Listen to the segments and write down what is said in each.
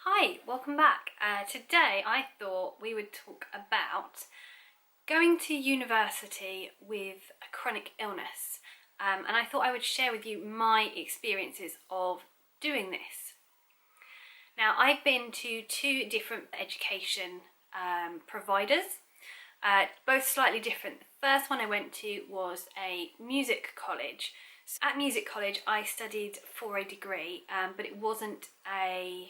Hi, welcome back. Today I thought we would talk about going to university with a chronic illness, and I thought I would share with you my experiences of doing this. Now, I've been to two different education providers, both slightly different. The first one I went to was a music college. So at music college I studied for a degree, but it wasn't an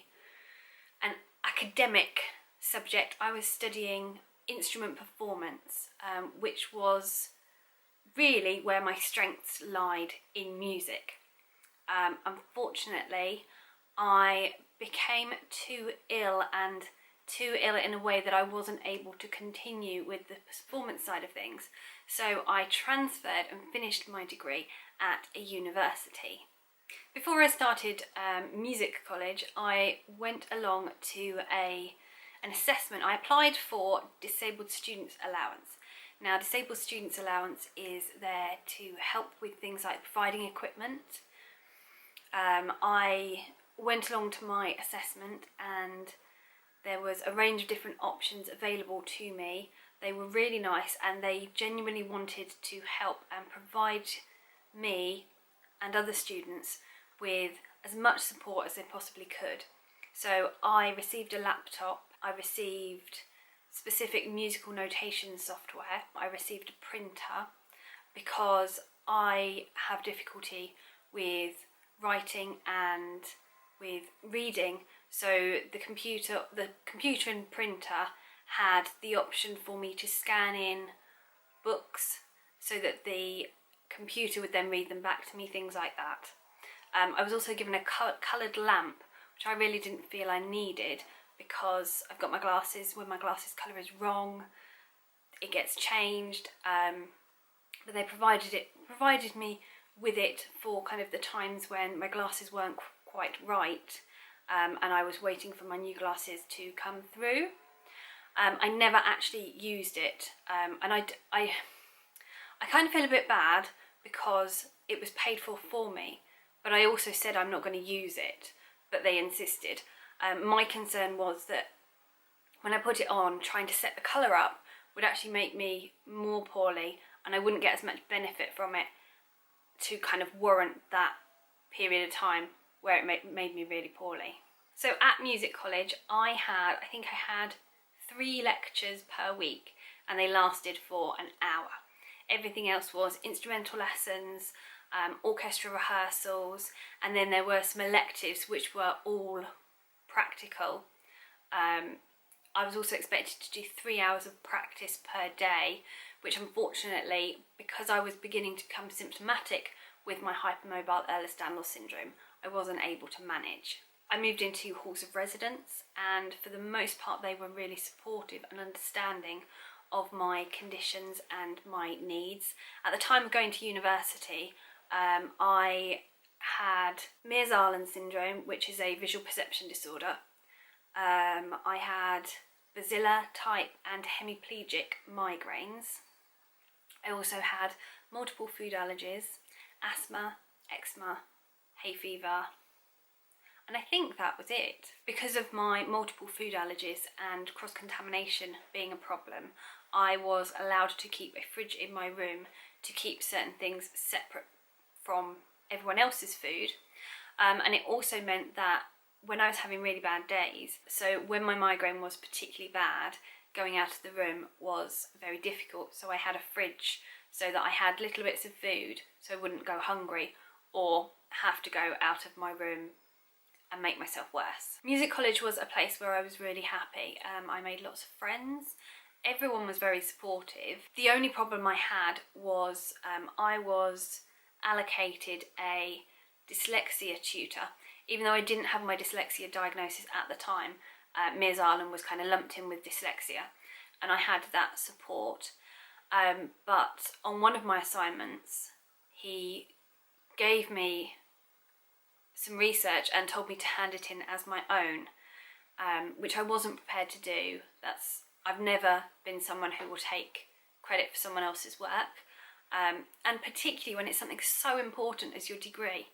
academic subject. I was studying instrument performance, which was really where my strengths lied in music. Unfortunately, I became too ill in a way that I wasn't able to continue with the performance side of things. So I transferred and finished my degree at a university. Before I started music college, I went along to an assessment. I applied for Disabled Students Allowance. Now, Disabled Students Allowance is there to help with things like providing equipment. I went along to my assessment and there was a range of different options available to me. They were really nice and they genuinely wanted to help and provide me and other students with as much support as they possibly could. So I received a laptop, I received specific musical notation software, I received a printer because I have difficulty with writing and with reading. So the computer and printer had the option for me to scan in books so that the computer would then read them back to me, things like that. I was also given a coloured lamp, which I really didn't feel I needed because I've got my glasses. When my glasses colour is wrong, it gets changed. But they provided me with it for kind of the times when my glasses weren't quite right, and I was waiting for my new glasses to come through. I never actually used it, and I kind of feel a bit bad because it was paid for me, but I also said I'm not going to use it, but they insisted. My concern was that when I put it on, trying to set the colour up would actually make me more poorly and I wouldn't get as much benefit from it to kind of warrant that period of time where it made me really poorly. So at music college I think I had 3 lectures per week and they lasted for an hour. Everything else was instrumental lessons, orchestra rehearsals, and then there were some electives which were all practical. I was also expected to do 3 hours of practice per day, which unfortunately, because I was beginning to become symptomatic with my hypermobile Ehlers-Danlos syndrome, I wasn't able to manage. I moved into halls of residence and for the most part they were really supportive and understanding of my conditions and my needs. At the time of going to university, I had Mears-Arlen syndrome, which is a visual perception disorder. I had Bacilla type and hemiplegic migraines. I also had multiple food allergies, asthma, eczema, hay fever, and I think that was it. Because of my multiple food allergies and cross-contamination being a problem, I was allowed to keep a fridge in my room to keep certain things separate from everyone else's food. And it also meant that when I was having really bad days, so when my migraine was particularly bad, going out of the room was very difficult. So I had a fridge so that I had little bits of food so I wouldn't go hungry or have to go out of my room and make myself worse. Music college was a place where I was really happy. I made lots of friends. Everyone was very supportive. The only problem I had was I was allocated a dyslexia tutor. Even though I didn't have my dyslexia diagnosis at the time, Mears-Arlen was kind of lumped in with dyslexia and I had that support. But on one of my assignments, he gave me some research and told me to hand it in as my own, which I wasn't prepared to do. I've never been someone who will take credit for someone else's work, and particularly when it's something so important as your degree.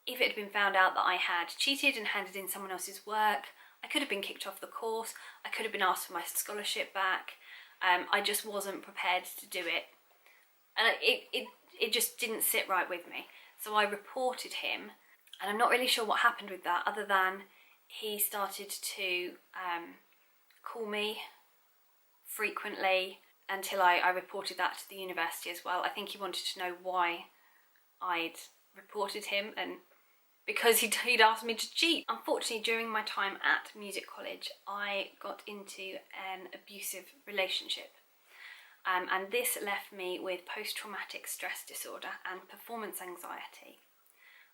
If it had been found out that I had cheated and handed in someone else's work, I could have been kicked off the course, I could have been asked for my scholarship back. I just wasn't prepared to do it. And it just didn't sit right with me. So I reported him, and I'm not really sure what happened with that, other than he started to call me frequently until I reported that to the university as well. I think he wanted to know why I'd reported him, and because he'd asked me to cheat. Unfortunately, during my time at music college, I got into an abusive relationship. And this left me with post-traumatic stress disorder and performance anxiety.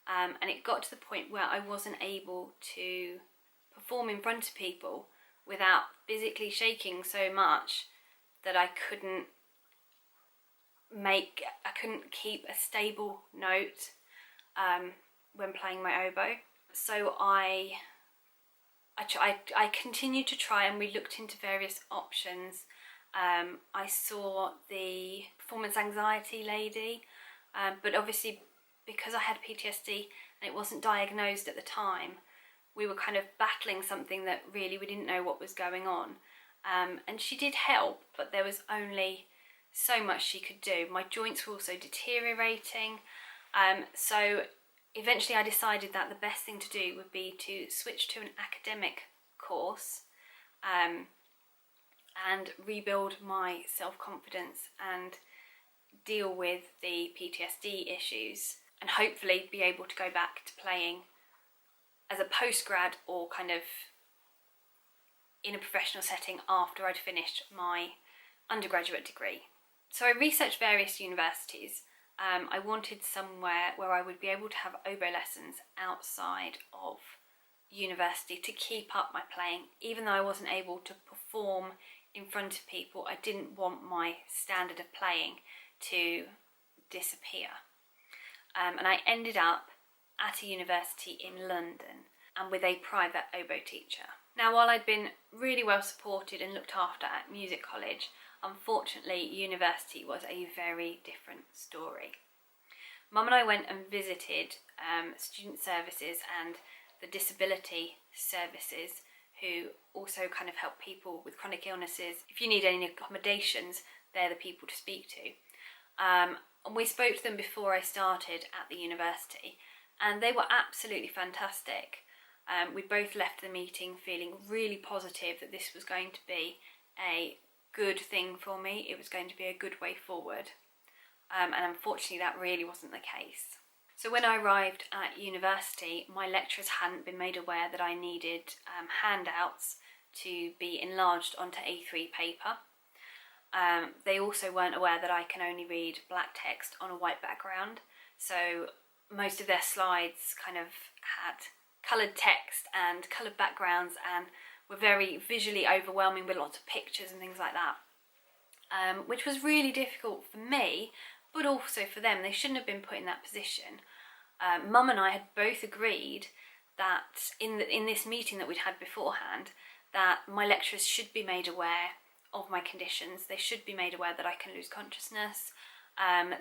And it got to the point where I wasn't able to perform in front of people without physically shaking so much that I couldn't keep a stable note when playing my oboe. So I continued to try, and we looked into various options. I saw the performance anxiety lady, but obviously because I had PTSD and it wasn't diagnosed at the time, we were kind of battling something that really we didn't know what was going on. And she did help, but there was only so much she could do. My joints were also deteriorating. So eventually I decided that the best thing to do would be to switch to an academic course and rebuild my self-confidence and deal with the PTSD issues, and hopefully be able to go back to playing as a postgrad or kind of in a professional setting after I'd finished my undergraduate degree. So I researched various universities. I wanted somewhere where I would be able to have oboe lessons outside of university to keep up my playing. Even though I wasn't able to perform in front of people, I didn't want my standard of playing to disappear. And I ended up at a university in London and with a private oboe teacher. Now, while I'd been really well supported and looked after at music college, unfortunately university was a very different story. Mum and I went and visited student services and the disability services, who also kind of help people with chronic illnesses. If you need any accommodations, they're the people to speak to. And we spoke to them before I started at the university, and they were absolutely fantastic. We both left the meeting feeling really positive that this was going to be a good thing for me. It was going to be a good way forward. And unfortunately that really wasn't the case. So when I arrived at university, my lecturers hadn't been made aware that I needed handouts to be enlarged onto A3 paper. They also weren't aware that I can only read black text on a white background, so most of their slides kind of had coloured text and coloured backgrounds and were very visually overwhelming with lots of pictures and things like that, which was really difficult for me, but also for them. They shouldn't have been put in that position. Mum and I had both agreed that in this meeting that we'd had beforehand, that my lecturers should be made aware of my conditions. They should be made aware that I can lose consciousness.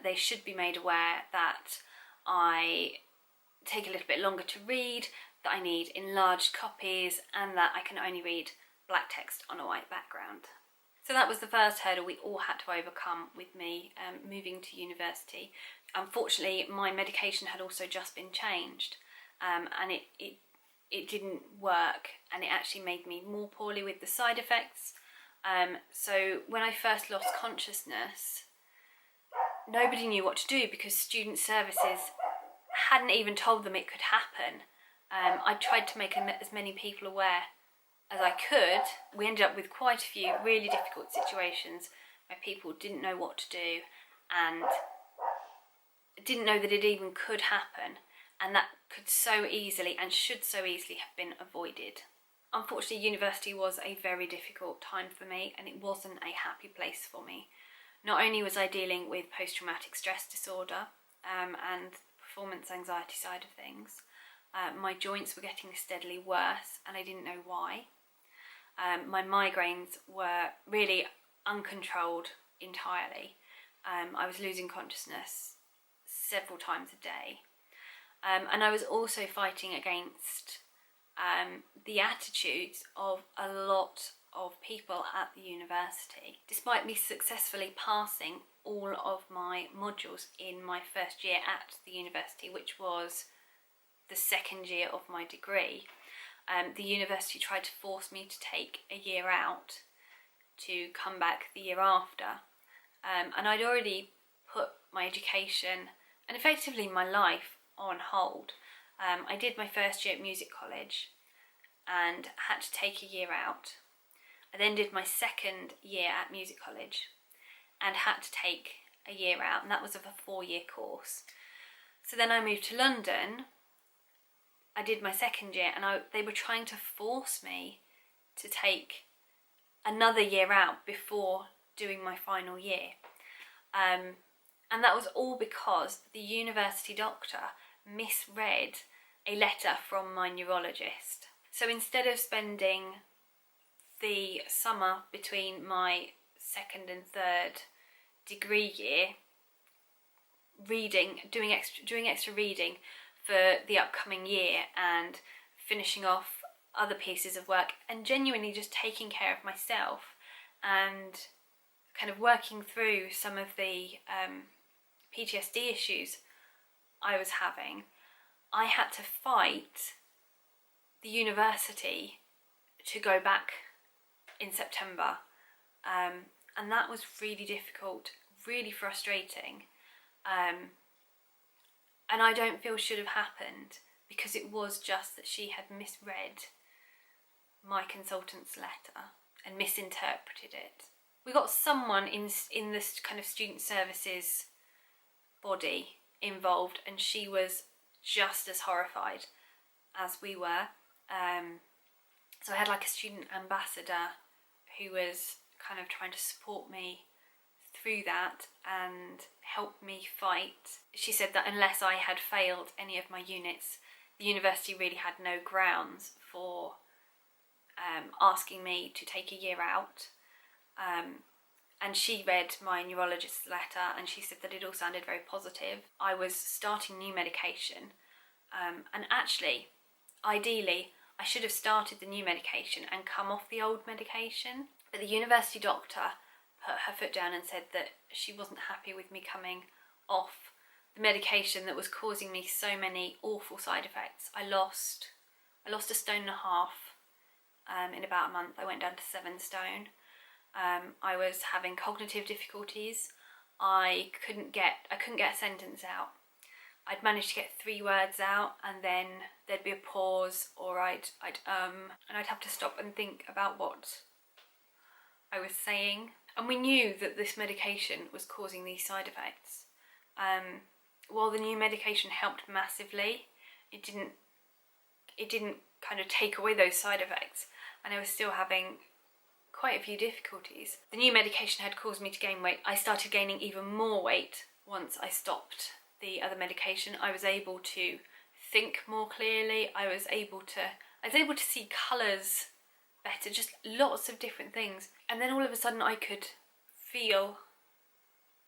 They should be made aware that I take a little bit longer to read, that I need enlarged copies, and that I can only read black text on a white background. So that was the first hurdle we all had to overcome with me moving to university. Unfortunately, my medication had also just been changed, and it didn't work, and it actually made me more poorly with the side effects. So when I first lost consciousness, nobody knew what to do because student services hadn't even told them it could happen. I tried to make as many people aware as I could. We ended up with quite a few really difficult situations where people didn't know what to do and didn't know that it even could happen, and that could so easily and should so easily have been avoided. Unfortunately, university was a very difficult time for me, and it wasn't a happy place for me. Not only was I dealing with post-traumatic stress disorder and the performance anxiety side of things, my joints were getting steadily worse and I didn't know why. My migraines were really uncontrolled entirely. I was losing consciousness several times a day. And I was also fighting against the attitudes of a lot of people at the university. Despite me successfully passing all of my modules in my first year at the university, which was the second year of my degree, the university tried to force me to take a year out to come back the year after. And I'd already put my education and effectively my life on hold. I did my first year at music college and had to take a year out. I then did my second year at music college and had to take a year out, and that was of a 4-year course. So then I moved to London. I did my second year, and they were trying to force me to take another year out before doing my final year. And that was all because the university doctor misread a letter from my neurologist. So instead of spending the summer between my second and third degree year doing extra reading for the upcoming year and finishing off other pieces of work and genuinely just taking care of myself and kind of working through some of the PTSD issues I was having, I had to fight the university to go back in September, and that was really difficult, really frustrating, and I don't feel should have happened, because it was just that she had misread my consultant's letter and misinterpreted it. We got someone in this kind of student services body involved, and she was just as horrified as we were. So I had like a student ambassador who was kind of trying to support me through that and help me fight. She said that unless I had failed any of my units, the university really had no grounds for asking me to take a year out. And she read my neurologist's letter, and she said that it all sounded very positive. I was starting new medication, and actually, ideally, I should have started the new medication and come off the old medication. But the university doctor put her foot down and said that she wasn't happy with me coming off the medication that was causing me so many awful side effects. I lost 1.5 stone in about a month. I went down to 7 stone. I was having cognitive difficulties. I couldn't get a sentence out. I'd managed to get 3 words out, and then there'd be a pause, or and I'd have to stop and think about what I was saying. And we knew that this medication was causing these side effects. While the new medication helped massively, it didn't kind of take away those side effects, and I was still having quite a few difficulties. The new medication had caused me to gain weight. I started gaining even more weight once I stopped the other medication. I was able to think more clearly. I was able to see colours better, just lots of different things. And then all of a sudden I could feel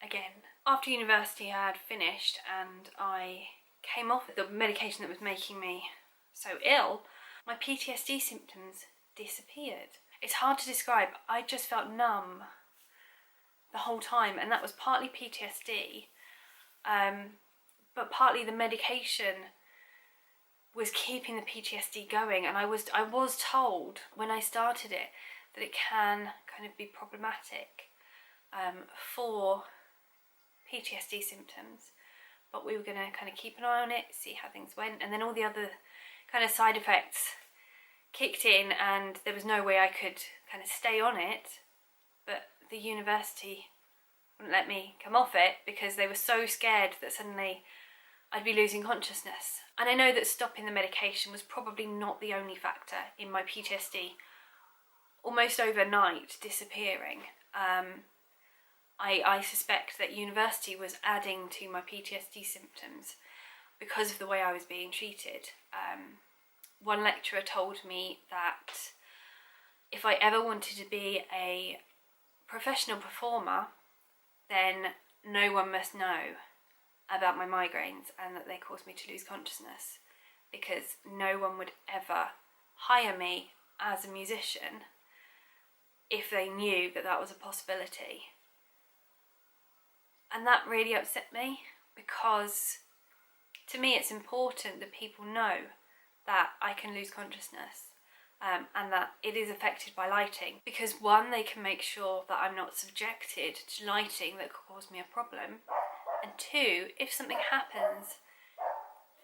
again. After university I had finished and I came off the medication that was making me so ill, my PTSD symptoms disappeared. It's hard to describe. I just felt numb the whole time, and that was partly PTSD, but partly the medication was keeping the PTSD going. And I was told when I started it that it can kind of be problematic for PTSD symptoms, but we were going to kind of keep an eye on it, see how things went, and then all the other kind of side effects kicked in, and there was no way I could kind of stay on it, but the university wouldn't let me come off it because they were so scared that suddenly I'd be losing consciousness. And I know that stopping the medication was probably not the only factor in my PTSD almost overnight disappearing. I suspect that university was adding to my PTSD symptoms because of the way I was being treated. One lecturer told me that if I ever wanted to be a professional performer, then no one must know about my migraines and that they caused me to lose consciousness, because no one would ever hire me as a musician if they knew that that was a possibility. And that really upset me, because to me it's important that people know that I can lose consciousness, and that it is affected by lighting, because one, they can make sure that I'm not subjected to lighting that could cause me a problem, and two, if something happens,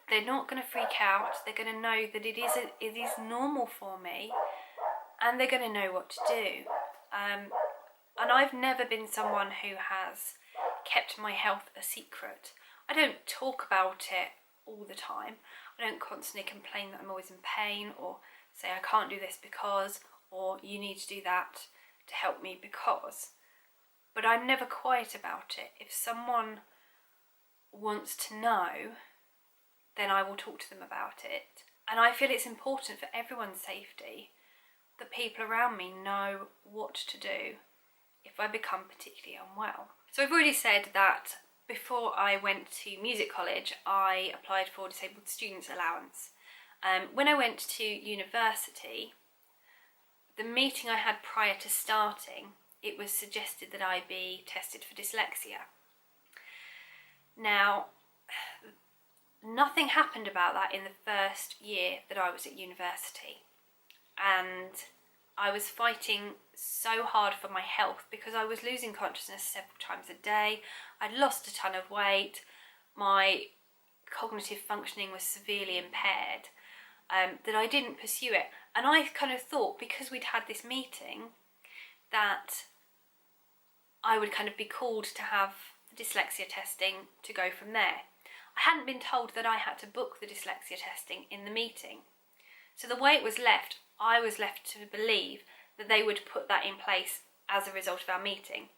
they're not going to freak out. They're going to know that it is normal for me, and they're going to know what to do. And I've never been someone who has kept my health a secret. I don't talk about it all the time. I don't constantly complain that I'm always in pain, or say I can't do this because, or you need to do that to help me because. But I'm never quiet about it. If someone wants to know, then I will talk to them about it. And I feel it's important for everyone's safety that people around me know what to do if I become particularly unwell. So I've already said that before I went to music college, I applied for disabled students allowance. When I went to university, the meeting I had prior to starting, it was suggested that I be tested for dyslexia. Now, nothing happened about that in the first year that I was at university, and I was fighting so hard for my health because I was losing consciousness several times a day. I'd lost a ton of weight, my cognitive functioning was severely impaired, that I didn't pursue it. And I kind of thought, because we'd had this meeting, that I would kind of be called to have the dyslexia testing to go from there. I hadn't been told that I had to book the dyslexia testing in the meeting. So the way it was left, I was left to believe that they would put that in place as a result of our meeting.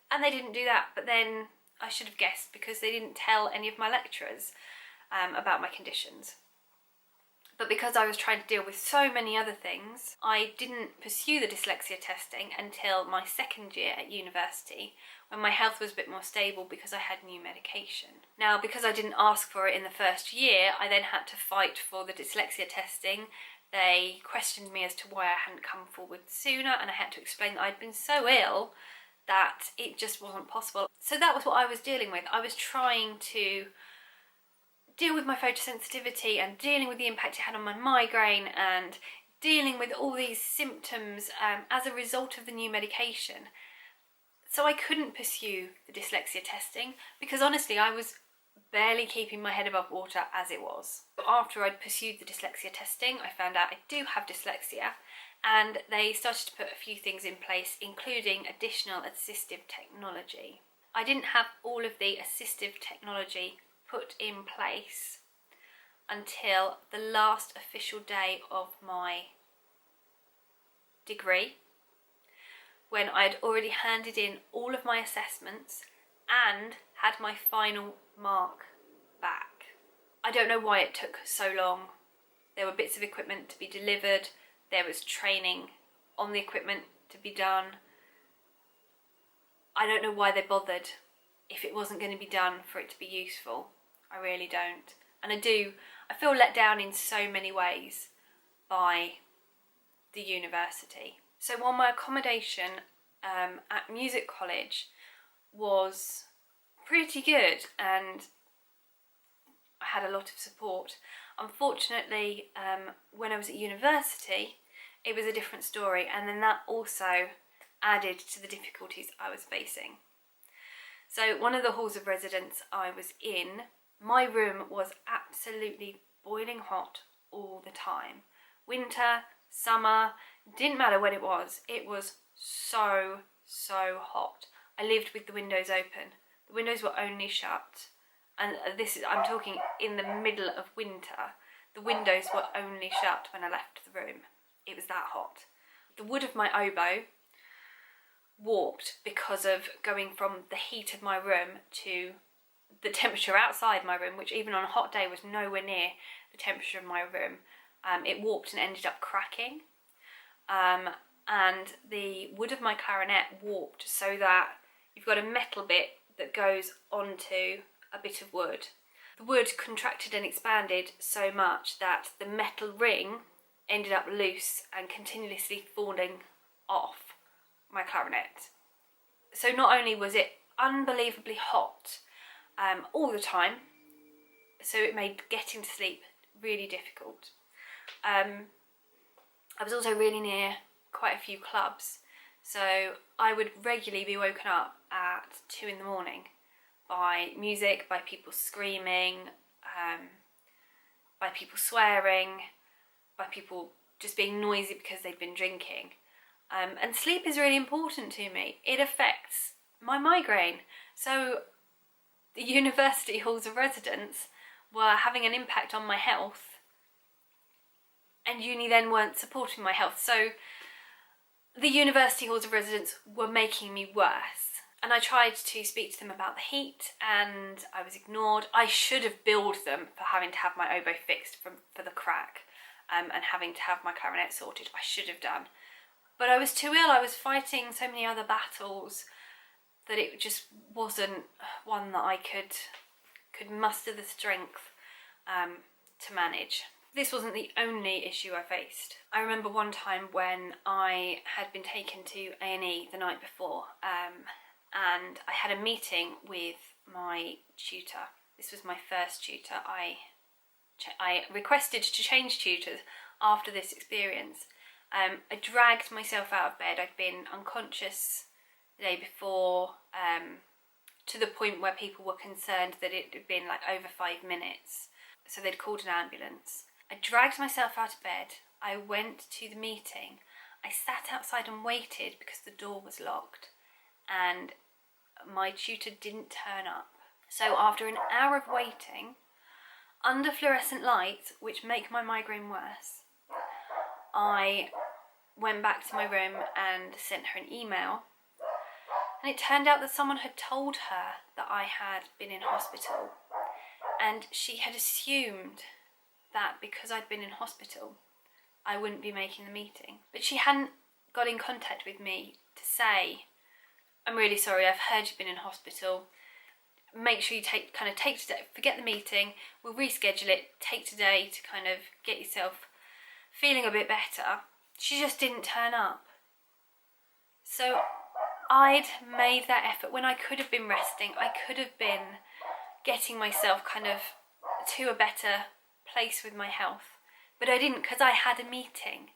And they didn't do that, but then I should have guessed, because they didn't tell any of my lecturers about my conditions. But because I was trying to deal with so many other things, I didn't pursue the dyslexia testing until my second year at university, when my health was a bit more stable because I had new medication. Now, because I didn't ask for it in the first year, I then had to fight for the dyslexia testing. They questioned me as to why I hadn't come forward sooner, and I had to explain that I'd been so ill that it just wasn't possible. So that was what I was dealing with. I was trying to deal with my photosensitivity and dealing with the impact it had on my migraine and dealing with all these symptoms as a result of the new medication. So I couldn't pursue the dyslexia testing because honestly I was barely keeping my head above water as it was. After I'd pursued the dyslexia testing, I found out I do have dyslexia, and they started to put a few things in place, including additional assistive technology. I didn't have all of the assistive technology put in place until the last official day of my degree, when I'd already handed in all of my assessments and had my final mark back. I don't know why it took so long. There were bits of equipment to be delivered, there was training on the equipment to be done. I don't know why they bothered if it wasn't going to be done for it to be useful. I really don't. And I feel let down in so many ways by the university. So while my accommodation at music college was pretty good and I had a lot of support, unfortunately when I was at university it was a different story, and then that also added to the difficulties I was facing. So one of the halls of residence I was in, my room was absolutely boiling hot all the time. Winter, summer, didn't matter when it was so hot. I lived with the windows open. The windows were only shut, and I'm talking in the middle of winter. The windows were only shut when I left the room. It was that hot. The wood of my oboe warped because of going from the heat of my room to the temperature outside my room, which even on a hot day was nowhere near the temperature of my room. It warped and ended up cracking. And the wood of my clarinet warped so that you've got a metal bit that goes onto a bit of wood. The wood contracted and expanded so much that the metal ring ended up loose and continuously falling off my clarinet. So not only was it unbelievably hot all the time, so it made getting to sleep really difficult. I was also really near quite a few clubs, so I would regularly be woken up at 2 in the morning by music, by people screaming, by people swearing, by people just being noisy because they'd been drinking. And sleep is really important to me. It affects my migraine. So the university halls of residence were having an impact on my health, and uni then weren't supporting my health. So the university halls of residence were making me worse. And I tried to speak to them about the heat, and I was ignored. I should have billed them for having to have my oboe fixed for the crack, and having to have my clarinet sorted. I should have done. But I was too ill. I was fighting so many other battles that it just wasn't one that I could muster the strength to manage. This wasn't the only issue I faced. I remember one time when I had been taken to A&E the night before, and I had a meeting with my tutor. This was my first tutor. I requested to change tutors after this experience. I dragged myself out of bed. I'd been unconscious the day before, to the point where people were concerned that it had been like over 5 minutes. So they'd called an ambulance. I dragged myself out of bed. I went to the meeting. I sat outside and waited because the door was locked, and my tutor didn't turn up. So after an hour of waiting, under fluorescent lights, which make my migraine worse, I went back to my room and sent her an email. And it turned out that someone had told her that I had been in hospital, and she had assumed that because I'd been in hospital, I wouldn't be making the meeting. But she hadn't got in contact with me to say, I'm really sorry, I've heard you've been in hospital. Make sure you take today, forget the meeting, we'll reschedule it, take today to kind of get yourself feeling a bit better. She just didn't turn up. So I'd made that effort when I could have been resting. I could have been getting myself kind of to a better place with my health, but I didn't, because I had a meeting,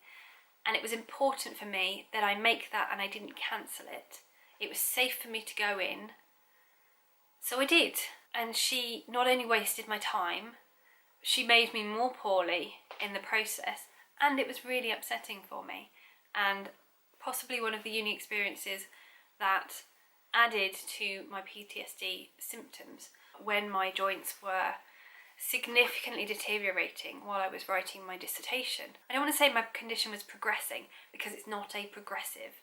and it was important for me that I make that and I didn't cancel it. It was safe for me to go in, so I did. And she not only wasted my time, she made me more poorly in the process, and it was really upsetting for me, and possibly one of the uni experiences that added to my PTSD symptoms when my joints were significantly deteriorating while I was writing my dissertation. I don't want to say my condition was progressing, because it's not a progressive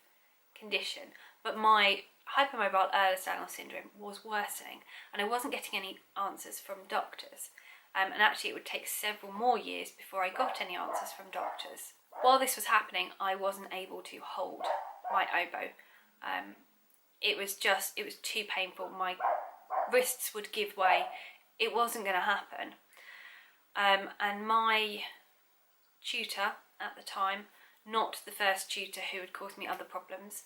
condition, but my hypermobile Ehlers-Danlos syndrome was worsening, and I wasn't getting any answers from doctors. And actually it would take several more years before I got any answers from doctors. While this was happening, I wasn't able to hold my oboe. It was too painful. My wrists would give way. It wasn't going to happen. And my tutor at the time, not the first tutor who had caused me other problems,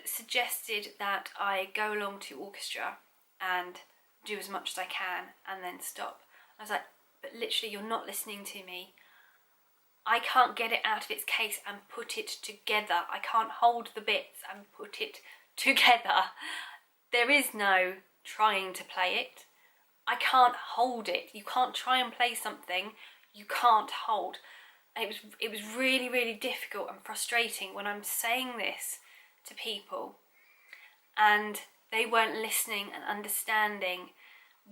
suggested that I go along to orchestra and do as much as I can and then stop. I was like, but literally you're not listening to me. I can't get it out of its case and put it together. I can't hold the bits and put it together. There is no trying to play it. I can't hold it. You can't try and play something you can't hold. And it was really, really difficult and frustrating when I'm saying this to people and they weren't listening and understanding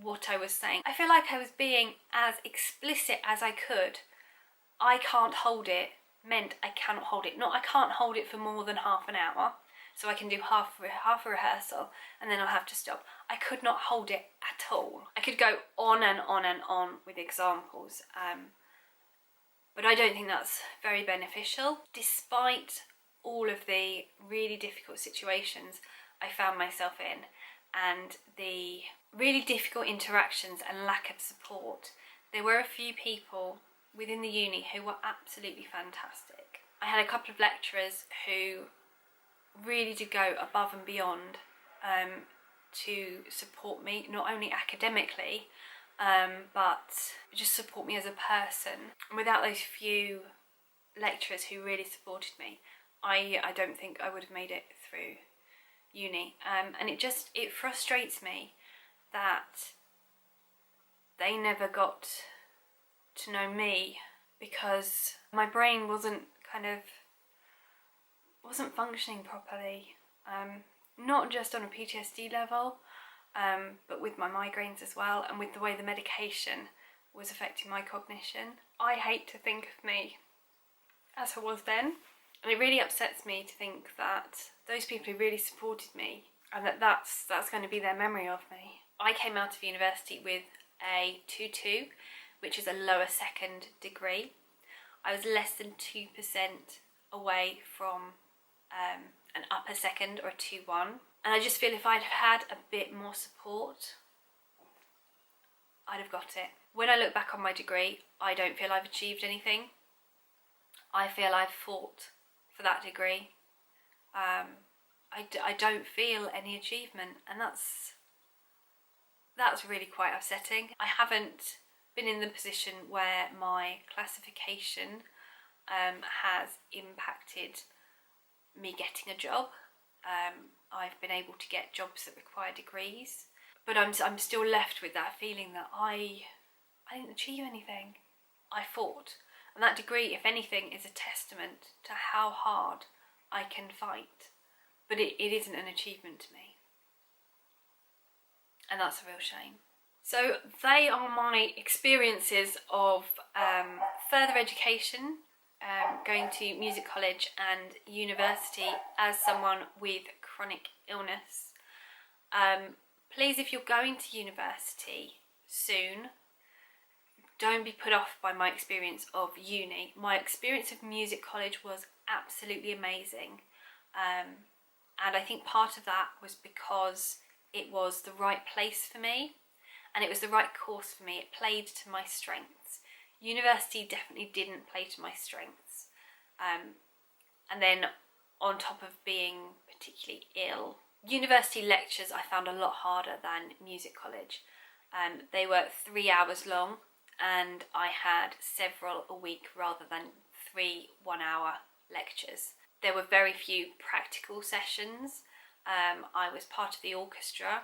what I was saying. I feel like I was being as explicit as I could. I can't hold it meant I cannot hold it. Not I can't hold it for more than half an hour, so I can do half a rehearsal and then I'll have to stop. I could not hold it at all. I could go on and on and on with examples, but I don't think that's very beneficial. Despite all of the really difficult situations I found myself in and the really difficult interactions and lack of support, there were a few people within the uni who were absolutely fantastic. I had a couple of lecturers who really did go above and beyond to support me, not only academically, but just support me as a person. And without those few lecturers who really supported me, I don't think I would have made it through uni. And it frustrates me that they never got to know me, because my brain wasn't functioning properly, not just on a PTSD level, but with my migraines as well, and with the way the medication was affecting my cognition. I hate to think of me as I was then, and it really upsets me to think that those people who really supported me, and that's going to be their memory of me. I came out of university with a 2-2, which is a lower second degree. I was less than 2% away from an upper second or a 2-1, and I just feel if I'd have had a bit more support, I'd have got it. When I look back on my degree, I don't feel I've achieved anything. I feel I've fought for that degree. I don't feel any achievement, and that's really quite upsetting. I haven't been in the position where my classification has impacted me getting a job. I've been able to get jobs that require degrees, but I'm still left with that feeling that I didn't achieve anything. I fought, and that degree, if anything, is a testament to how hard I can fight, but it isn't an achievement to me, and that's a real shame. So they are my experiences of further education, going to music college and university as someone with chronic illness. Please, if you're going to university soon, don't be put off by my experience of uni. My experience of music college was absolutely amazing, and I think part of that was because it was the right place for me, and it was the right course for me. It played to my strengths. University definitely didn't play to my strengths. And then on top of being particularly ill, university lectures I found a lot harder than music college. They were 3 hours long, and I had several a week rather than 3 one-hour lectures. There were very few practical sessions. I was part of the orchestra,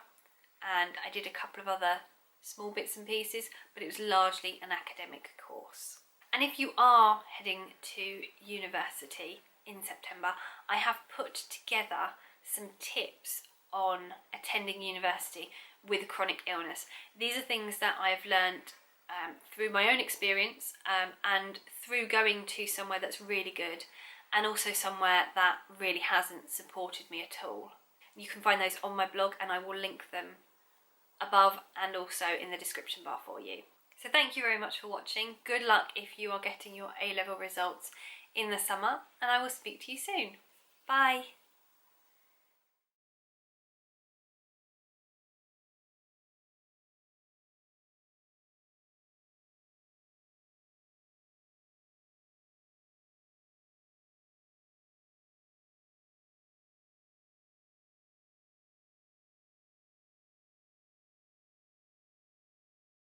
and I did a couple of other small bits and pieces, but it was largely an academic course. And if you are heading to university in September, I have put together some tips on attending university with chronic illness. These are things that I've learned through my own experience, and through going to somewhere that's really good, and also somewhere that really hasn't supported me at all. You can find those on my blog, and I will link them above and also in the description bar for you. So thank you very much for watching. Good luck if you are getting your A-level results in the summer, and I will speak to you soon. Bye!